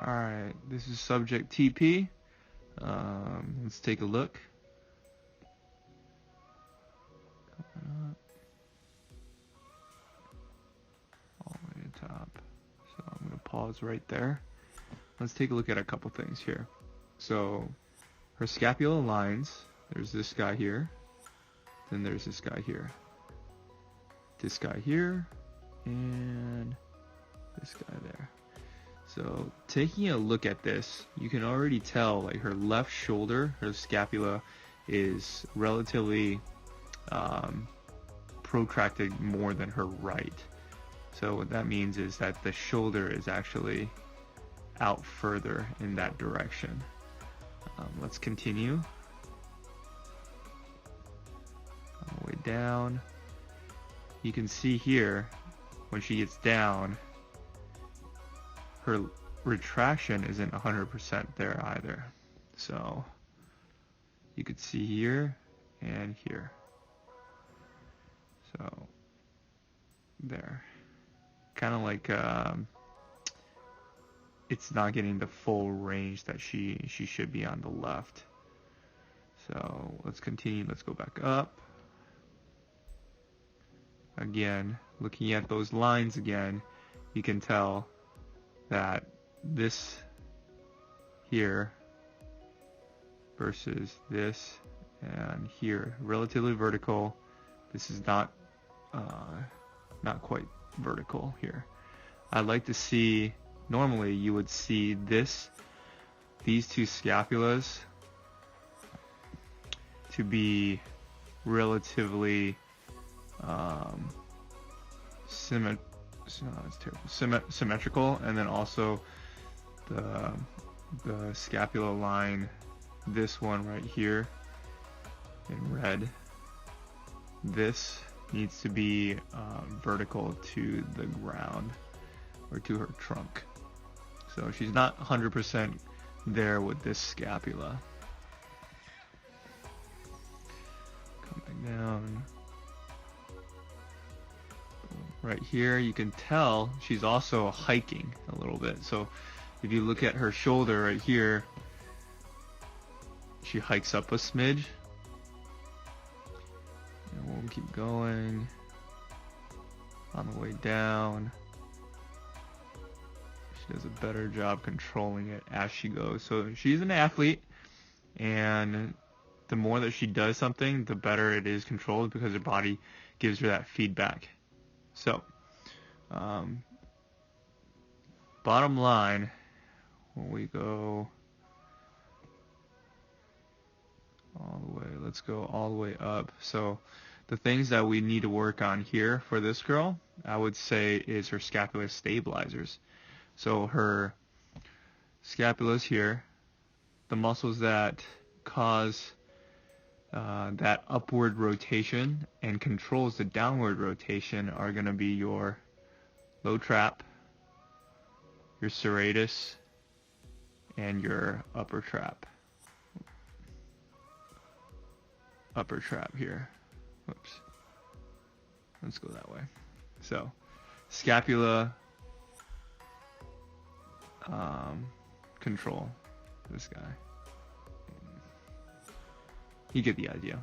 Alright, this is subject TP. Let's take a look. All the way to the top. So I'm going to pause right there. Let's take a look at a couple things here. So her scapular lines, there's this guy here, then there's this guy here, and this guy there. So taking a look at this, you can already tell like her left shoulder, her scapula, is relatively protracted more than her right. So what that means is that the shoulder is actually out further in that direction. Let's continue. All the way down. You can see here, when she gets down, her retraction isn't 100% there either. So you could see here and here. So there. Kind of like it's not getting the full range that she should be on the left. So let's continue. Let's go back up. Again, looking at those lines again, you can tell that this here versus this and here, relatively vertical. This is not quite vertical here. I'd like to see, normally you would see these two scapulas to be relatively symmetrical, and then also the scapular line, this one right here in red, this needs to be vertical to the ground or to her trunk. So she's not 100% there with this scapula. Come back down. Right here, you can tell she's also hiking a little bit. So if you look at her shoulder right here, she hikes up a smidge. And we'll keep going on the way down. She does a better job controlling it as she goes. So she's an athlete, and the more that she does something, the better it is controlled because her body gives her that feedback. So, bottom line, when we go all the way, let's go all the way up. So the things that we need to work on here for this girl, I would say, is her scapular stabilizers. So her scapula's here, the muscles that cause that upward rotation and controls the downward rotation are going to be your low trap, your serratus, and your upper trap. Upper trap here. Whoops. Let's go that way. So, scapula control. This guy. You get the idea.